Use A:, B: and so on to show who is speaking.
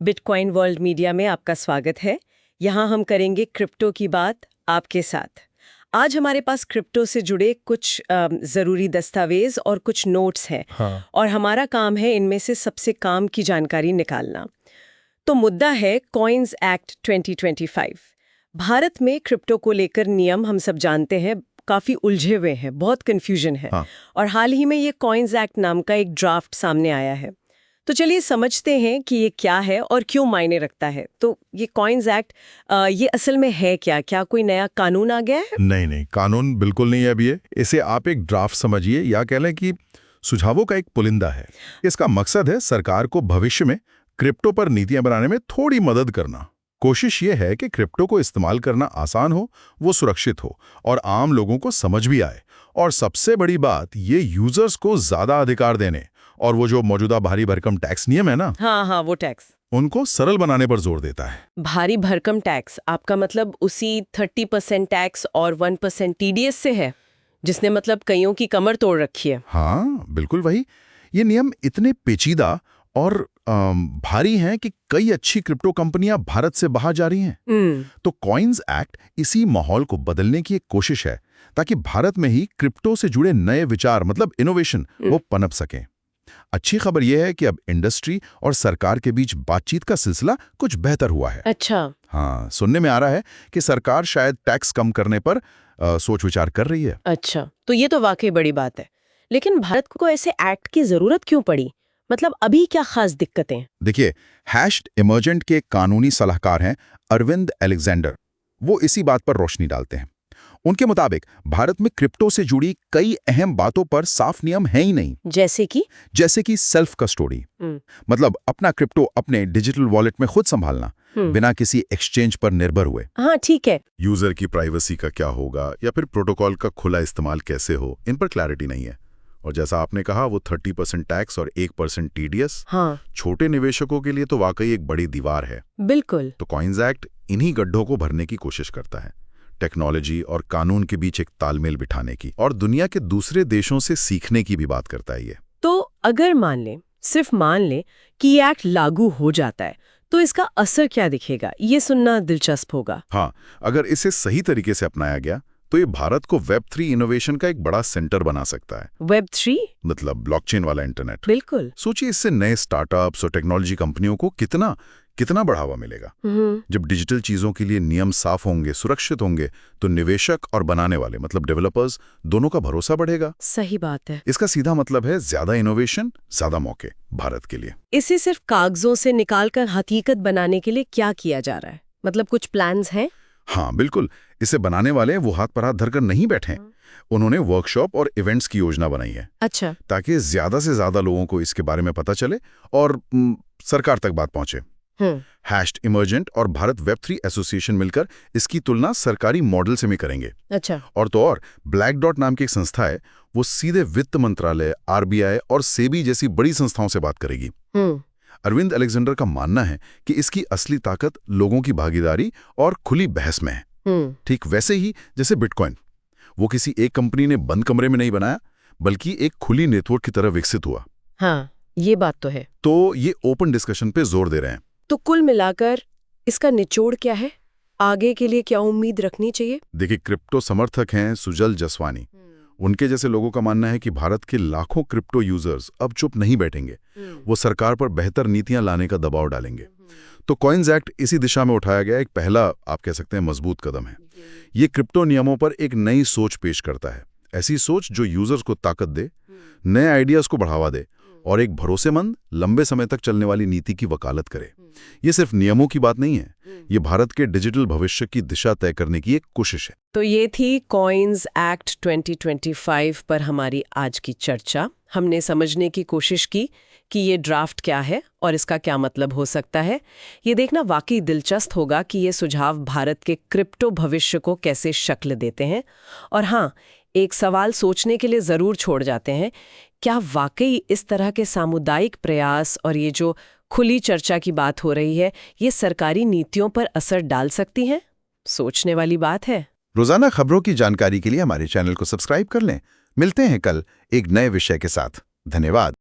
A: Bitcoin world media में आपका स्वागत है। यहाँ हम करेंगे क्रिप्टो की बात आपके साथ। आज हमारे पास क्रिप्टो से जुड़े कुछ ज़रूरी दस्तावेज और कुछ नोट्स हैं। और हमारा काम है इनमें से सबसे काम की जानकारी निकालना। तो मुद्दा है कॉइन्स एक्ट 2025। भारत में क्रिप्टो को लेकर नियम हम सब जानते हैं काफ़ी उलझे हुए हैं, बहुत कन्फ्यूजन है। और हाल ही में ये कॉइन्स एक्ट नाम का एक ड्राफ्ट सामने आया है। तो चलिए समझते हैं कि ये क्या है और क्यों मायने रखता है। तो ये कॉइन्स एक्ट ये असल में है क्या कोई नया कानून आ गया है?
B: नहीं, कानून बिल्कुल नहीं है अभी ये। इसे आप एक ड्राफ्ट समझिए या कह लें कि सुझावों का एक पुलिंदा है। इसका मकसद है सरकार को भविष्य में क्रिप्टो पर नीतियां बनाने में थोड़ी मदद करना। कोशिश ये है कि क्रिप्टो को इस्तेमाल करना आसान हो, वो सुरक्षित हो और आम लोगों को समझ भी आए। और सबसे बड़ी बात, ये यूजर्स को ज्यादा अधिकार देने और वो जो मौजूदा भारी भरकम टैक्स नियम है ना,
A: हाँ वो टैक्स,
B: उनको सरल बनाने पर जोर देता है।
A: भारी भरकम टैक्स, आपका मतलब उसी 30% टैक्स और 1% टीडीएस से है, जिसने मतलब कईयों की कमर तोड़ रखी है।
B: हाँ बिल्कुल वही। ये नियम इतने पेचीदा और भारी हैं कि कई अच्छी क्रिप्टो कंपनियां भारत से बाहर जा रही हैं। तो कॉइन्स एक्ट इसी माहौल को बदलने की एक कोशिश है, ताकि भारत में ही क्रिप्टो से जुड़े नए विचार मतलब इनोवेशन वो पनप सकें। अच्छी खबर यह है कि अब इंडस्ट्री और सरकार के बीच बातचीत का सिलसिला कुछ बेहतर हुआ है।
A: अच्छा।
B: हाँ, सुनने में आ रहा है कि सरकार शायद टैक्स कम करने पर सोच विचार कर रही है।
A: अच्छा, तो ये तो वाकई बड़ी बात है। लेकिन भारत को ऐसे एक्ट की जरूरत क्यों पड़ी? मतलब अभी क्या खास दिक्कतें?
B: देखिए, हैश्ड इमर्जेंट के कानूनी सलाहकार हैं अरविंद एलेक्जेंडर। वो इसी बात पर रोशनी डालते हैं। उनके मुताबिक भारत में क्रिप्टो से जुड़ी कई अहम बातों पर साफ नियम है ही नहीं। जैसे कि सेल्फ कस्टोडी, मतलब अपना क्रिप्टो अपने डिजिटल वॉलेट में खुद संभालना, बिना किसी एक्सचेंज पर निर्भर हुए।
A: हाँ ठीक है।
B: यूजर की प्राइवेसी का क्या होगा या फिर प्रोटोकॉल का खुला इस्तेमाल कैसे हो, इन पर क्लैरिटी नहीं है। और जैसा आपने कहा, वो 30% टैक्स और 1% टीडीएस,
A: हाँ,
B: छोटे निवेशकों के लिए तो वाकई एक बड़ी दीवार है।
A: बिल्कुल।
B: तो कॉइन्स एक्ट इन्हीं गड्ढों को भरने की कोशिश करता है, टेक्नोलॉजी और कानून के बीच एक तालमेल बिठाने की, और दुनिया के दूसरे देशों से सीखने की भी बात करता है ये।
A: तो अगर सिर्फ मान लें कि ये एक्ट लागू हो जाता है, तो इसका असर क्या दिखेगा? ये सुनना दिलचस्प होगा।
B: हाँ, अगर इसे सही तरीके से अपनाया गया तो ये भारत को Web3 इनोवेशन का एक बड़ा सेंटर बना सकता है।
A: Web3
B: मतलब ब्लॉकचेन वाला इंटरनेट।
A: बिल्कुल।
B: सोचिए, इससे नए स्टार्टअप्स और टेक्नोलॉजी कंपनियों को कितना बढ़ावा मिलेगा। जब डिजिटल चीजों के लिए नियम साफ होंगे, सुरक्षित होंगे, तो निवेशक और बनाने वाले मतलब डेवलपर्स दोनों का भरोसा बढ़ेगा।
A: सही बात है।
B: इसका सीधा मतलब है ज्यादा इनोवेशन, ज्यादा मौके भारत के लिए।
A: इसे सिर्फ कागजों से निकालकर हकीकत बनाने के लिए क्या किया जा रहा है? मतलब कुछ प्लान्स हैं?
B: हाँ बिल्कुल। इसे बनाने वाले वो हाथ पर हाथ धरकर नहीं बैठे। उन्होंने वर्कशॉप और इवेंट्स की योजना बनाई है।
A: अच्छा।
B: ताकि ज्यादा से ज्यादा लोगों को इसके बारे में पता चले और सरकार तक बात पहुंचे। हैश्ड इमर्जेंट और भारत Web3 एसोसिएशन मिलकर इसकी तुलना सरकारी मॉडल से भी करेंगे।
A: अच्छा।
B: और तो और ब्लैक डॉट नाम की एक संस्था है, वो सीधे वित्त मंत्रालय, आरबीआई और सेबी जैसी बड़ी संस्थाओं से बात करेगी। अरविंद एलेक्जेंडर का मानना है कि इसकी असली ताकत लोगों की भागीदारी और खुली बहस में है। ठीक वैसे ही जैसे बिटकॉइन, वो किसी एक कंपनी ने बंद कमरे में नहीं बनाया, बल्कि एक खुली नेटवर्क की तरह विकसित हुआ।
A: हाँ, ये बात तो है।
B: तो ये ओपन डिस्कशन पे जोर दे रहे हैं।
A: तो कुल मिलाकर इसका निचोड़ क्या है? आगे के लिए क्या उम्मीद रखनी चाहिए?
B: देखिए, क्रिप्टो समर्थक हैं सुजल जसवानी। उनके जैसे लोगों का मानना है कि भारत के लाखों क्रिप्टो यूजर्स अब चुप नहीं बैठेंगे। वो सरकार पर बेहतर नीतियां लाने का दबाव डालेंगे। तो कॉइन्स एक्ट इसी दिशा में उठाया गया एक पहला, आप कह सकते हैं, मजबूत कदम है। ये क्रिप्टो नियमों पर एक नई सोच पेश करता है, ऐसी सोच जो यूजर्स को ताकत दे, नए आइडियाज को बढ़ावा दे और एक भरोसेमंद, लंबे समय तक चलने वाली नीति की वकालत करे। ये सिर्फ नियमों की बात नहीं है, ये भारत के डिजिटल भविष्य की दिशा तय करने की एक कोशिश है।
A: तो ये थी कॉइन्स एक्ट 2025 पर हमारी आज की चर्चा। हमने समझने की कोशिश की कि ये ड्राफ्ट क्या है और इसका क्या मतलब हो सकता है। ये देखना वाकई दिलचस्प होगा कि ये सुझाव भारत के क्रिप्टो भविष्य को कैसे शक्ल देते हैं। और हाँ, एक सवाल सोचने के लिए ज़रूर छोड़ जाते हैं, क्या वाकई इस तरह के सामुदायिक प्रयास और ये जो खुली चर्चा की बात हो रही है, ये सरकारी नीतियों पर असर डाल सकती हैं? सोचने वाली बात है।
B: रोजाना खबरों की जानकारी के लिए हमारे चैनल को सब्सक्राइब कर लें। मिलते हैं कल एक नए विषय के साथ। धन्यवाद।